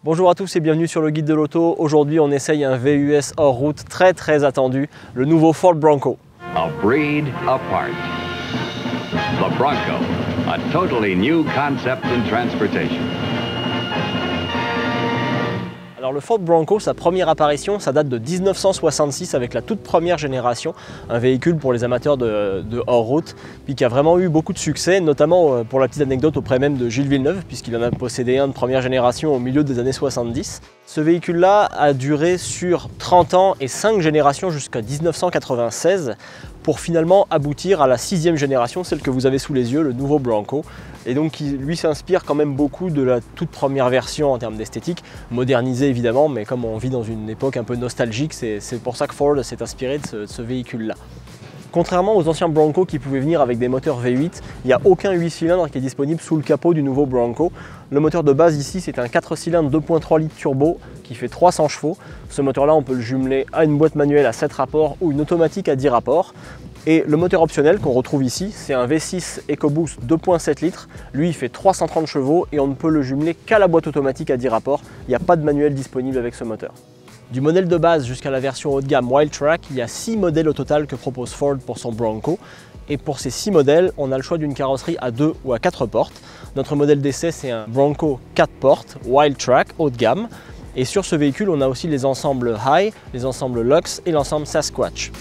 Bonjour à tous et bienvenue sur le guide de l'auto. Aujourd'hui on essaye un VUS hors route très attendu, le nouveau Ford Bronco. A breed apart. The Bronco, a totally new concept in transportation. Alors le Ford Bronco, sa première apparition, ça date de 1966 avec la toute première génération, un véhicule pour les amateurs de hors-route, puis qui a vraiment eu beaucoup de succès, notamment pour la petite anecdote auprès même de Gilles Villeneuve, puisqu'il en a possédé un de première génération au milieu des années 70. Ce véhicule-là a duré sur 30 ans et 5 générations jusqu'à 1996, pour finalement aboutir à la 6e génération, celle que vous avez sous les yeux, le nouveau Bronco. Et donc qui lui s'inspire quand même beaucoup de la toute première version en termes d'esthétique, modernisée évidemment, mais comme on vit dans une époque un peu nostalgique, c'est pour ça que Ford s'est inspiré de ce véhicule-là. Contrairement aux anciens Bronco qui pouvaient venir avec des moteurs V8, il n'y a aucun 8 cylindres qui est disponible sous le capot du nouveau Bronco. Le moteur de base ici, c'est un 4 cylindres 2.3 litres turbo qui fait 300 chevaux. Ce moteur-là, on peut le jumeler à une boîte manuelle à 7 rapports ou une automatique à 10 rapports. Et le moteur optionnel qu'on retrouve ici, c'est un V6 EcoBoost 2.7 litres. Lui, il fait 330 chevaux et on ne peut le jumeler qu'à la boîte automatique à 10 rapports. Il n'y a pas de manuel disponible avec ce moteur. Du modèle de base jusqu'à la version haut de gamme Wildtrak, il y a 6 modèles au total que propose Ford pour son Bronco. Et pour ces 6 modèles, on a le choix d'une carrosserie à 2 ou à 4 portes. Notre modèle d'essai, c'est un Bronco 4 portes Wildtrak haut de gamme. Et sur ce véhicule, on a aussi les ensembles High, les ensembles Lux et l'ensemble Sasquatch.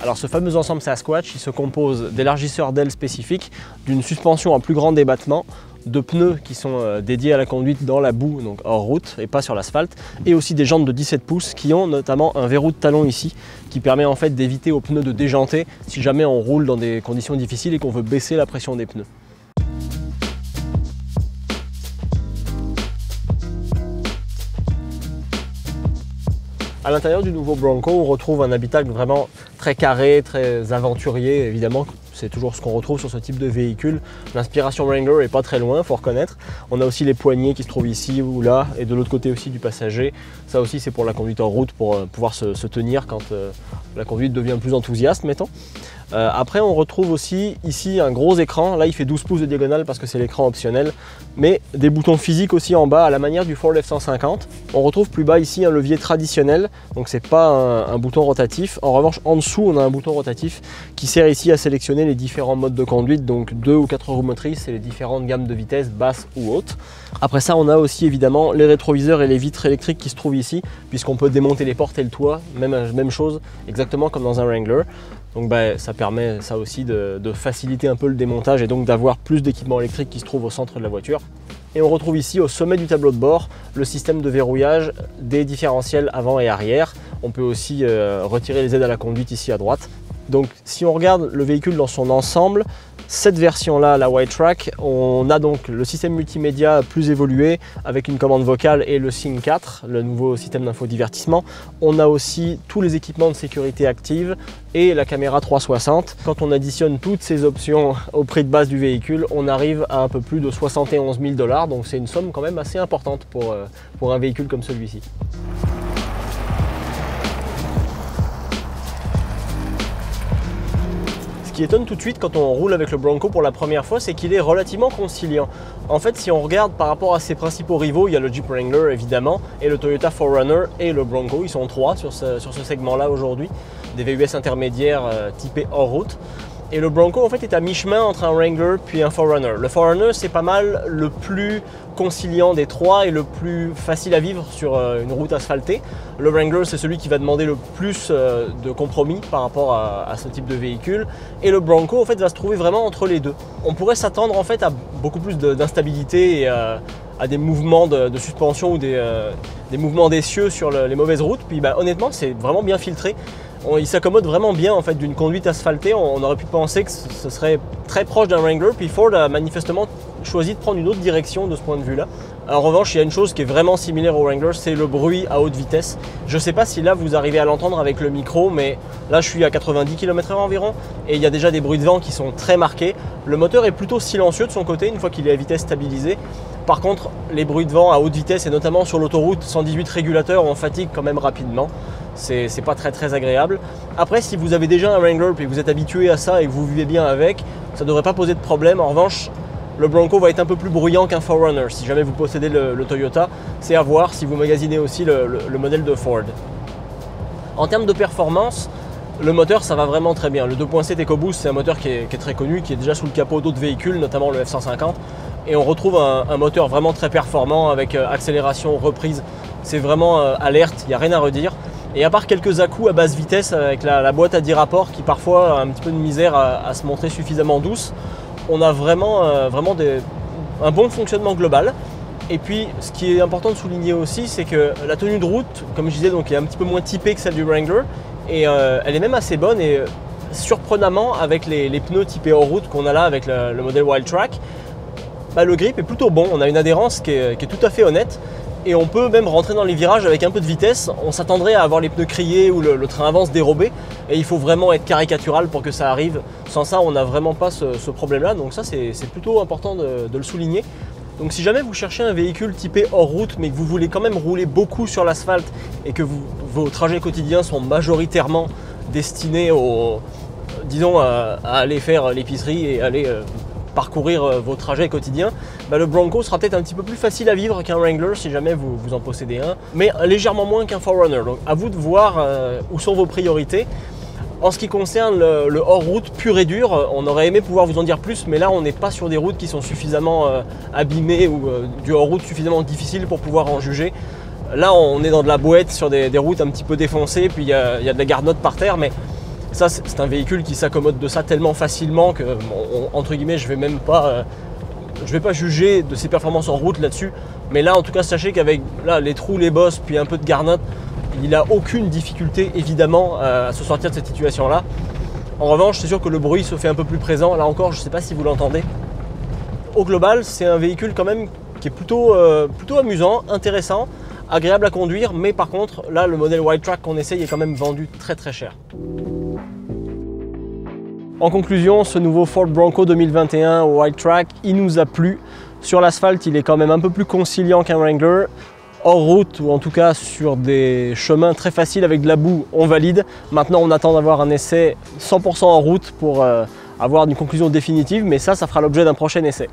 Alors ce fameux ensemble Sasquatch, il se compose d'élargisseurs d'ailes spécifiques, d'une suspension à plus grand débattement, de pneus qui sont dédiés à la conduite dans la boue, donc hors route et pas sur l'asphalte, et aussi des jantes de 17 pouces qui ont notamment un verrou de talon ici, qui permet en fait d'éviter aux pneus de déjanter si jamais on roule dans des conditions difficiles et qu'on veut baisser la pression des pneus. À l'intérieur du nouveau Bronco, on retrouve un habitacle vraiment très carré, très aventurier, évidemment. C'est toujours ce qu'on retrouve sur ce type de véhicule. L'inspiration Wrangler n'est pas très loin, il faut reconnaître. On a aussi les poignées qui se trouvent ici ou là, et de l'autre côté aussi du passager. Ça aussi, c'est pour la conduite en route, pour pouvoir se tenir quand la conduite devient plus enthousiaste, mettons. Après, on retrouve aussi ici un gros écran. Là, il fait 12 pouces de diagonale parce que c'est l'écran optionnel. Mais des boutons physiques aussi en bas, à la manière du Ford F-150. On retrouve plus bas ici un levier traditionnel. Donc, c'est pas un bouton rotatif. En revanche, en dessous, on a un bouton rotatif qui sert ici à sélectionner les différents modes de conduite. Donc, 2 ou 4 roues motrices et les différentes gammes de vitesse, basses ou hautes. Après ça, on a aussi évidemment les rétroviseurs et les vitres électriques qui se trouvent ici, puisqu'on peut démonter les portes et le toit. Même chose, exactement comme dans un Wrangler. Donc ça permet ça aussi de faciliter un peu le démontage et donc d'avoir plus d'équipements électriques qui se trouvent au centre de la voiture. Et on retrouve ici au sommet du tableau de bord le système de verrouillage des différentiels avant et arrière. On peut aussi retirer les aides à la conduite ici à droite. Donc si on regarde le véhicule dans son ensemble, cette version-là, la Wildtrak, on a donc le système multimédia plus évolué avec une commande vocale et le Sync 4, le nouveau système d'infodivertissement. On a aussi tous les équipements de sécurité active et la caméra 360. Quand on additionne toutes ces options au prix de base du véhicule, on arrive à un peu plus de 71 000 $, donc c'est une somme quand même assez importante pour un véhicule comme celui-ci. Ce qui étonne tout de suite quand on roule avec le Bronco pour la première fois, c'est qu'il est relativement conciliant. En fait, si on regarde par rapport à ses principaux rivaux, il y a le Jeep Wrangler évidemment, et le Toyota 4Runner et le Bronco. Ils sont 3 sur ce segment-là aujourd'hui, des VUS intermédiaires typés hors route. Et le Bronco en fait est à mi-chemin entre un Wrangler puis un 4Runner. Le 4Runner, c'est pas mal le plus conciliant des 3 et le plus facile à vivre sur une route asphaltée. Le Wrangler, c'est celui qui va demander le plus de compromis par rapport à ce type de véhicule. Et le Bronco en fait va se trouver vraiment entre les deux. On pourrait s'attendre en fait à beaucoup plus d'instabilité et à des mouvements de suspension ou des mouvements d'essieu sur les mauvaises routes. Puis honnêtement, c'est vraiment bien filtré. Il s'accommode vraiment bien en fait d'une conduite asphaltée. On aurait pu penser que ce serait très proche d'un Wrangler, puis Ford a manifestement choisi de prendre une autre direction de ce point de vue là. En revanche, il y a une chose qui est vraiment similaire au Wrangler, c'est le bruit à haute vitesse. Je ne sais pas si là vous arrivez à l'entendre avec le micro, mais là je suis à 90 km/h environ et il y a déjà des bruits de vent qui sont très marqués. Le moteur est plutôt silencieux de son côté une fois qu'il est à vitesse stabilisée. Par contre, les bruits de vent à haute vitesse et notamment sur l'autoroute 118 régulateurs, on fatigue quand même rapidement. C'est pas très agréable. Après, si vous avez déjà un Wrangler et que vous êtes habitué à ça et que vous vivez bien avec, ça ne devrait pas poser de problème. En revanche, le Bronco va être un peu plus bruyant qu'un 4Runner. Si jamais vous possédez le Toyota, c'est à voir si vous magasinez aussi le modèle de Ford. En termes de performance, le moteur, ça va vraiment très bien. Le 2.7 EcoBoost, c'est un moteur qui est très connu, qui est déjà sous le capot d'autres véhicules, notamment le F-150. Et on retrouve un moteur vraiment très performant avec accélération, reprise. C'est vraiment alerte, il n'y a rien à redire. Et à part quelques à-coups à basse vitesse avec la boîte à 10 rapports qui parfois a un petit peu de misère à se montrer suffisamment douce, on a vraiment un bon fonctionnement global. Et puis ce qui est important de souligner aussi, c'est que la tenue de route, comme je disais, donc, est un petit peu moins typée que celle du Wrangler. Et elle est même assez bonne et surprenamment avec les pneus typés hors route qu'on a là avec le modèle Wildtrak, le grip est plutôt bon. On a une adhérence qui est tout à fait honnête. Et on peut même rentrer dans les virages avec un peu de vitesse. On s'attendrait à avoir les pneus criés ou le train avance dérobé. Et il faut vraiment être caricatural pour que ça arrive. Sans ça, on n'a vraiment pas ce problème-là. Donc ça, c'est plutôt important de le souligner. Donc si jamais vous cherchez un véhicule typé hors route, mais que vous voulez quand même rouler beaucoup sur l'asphalte et que vos trajets quotidiens sont majoritairement destinés à aller faire l'épicerie et aller parcourir vos trajets quotidiens, le Bronco sera peut-être un petit peu plus facile à vivre qu'un Wrangler si jamais vous en possédez un, mais légèrement moins qu'un 4Runner. Donc à vous de voir où sont vos priorités. En ce qui concerne le hors-route pur et dur, on aurait aimé pouvoir vous en dire plus, mais là on n'est pas sur des routes qui sont suffisamment abîmées ou du hors-route suffisamment difficile pour pouvoir en juger. Là on est dans de la bouette sur des routes un petit peu défoncées, puis il y a de la garnotte par terre, mais ça, c'est un véhicule qui s'accommode de ça tellement facilement que, entre guillemets, je vais pas juger de ses performances en route là-dessus. Mais là, en tout cas, sachez qu'avec les trous, les bosses, puis un peu de garnotte, il n'a aucune difficulté, évidemment, à se sortir de cette situation-là. En revanche, c'est sûr que le bruit se fait un peu plus présent. Là encore, je ne sais pas si vous l'entendez. Au global, c'est un véhicule quand même qui est plutôt amusant, intéressant, agréable à conduire. Mais par contre, là, le modèle Wildtrak qu'on essaye est quand même vendu très très cher. En conclusion, ce nouveau Ford Bronco 2021 au Wildtrak, il nous a plu. Sur l'asphalte, il est quand même un peu plus conciliant qu'un Wrangler. Hors route, ou en tout cas sur des chemins très faciles avec de la boue, on valide. Maintenant, on attend d'avoir un essai 100% en route pour avoir une conclusion définitive, mais ça fera l'objet d'un prochain essai.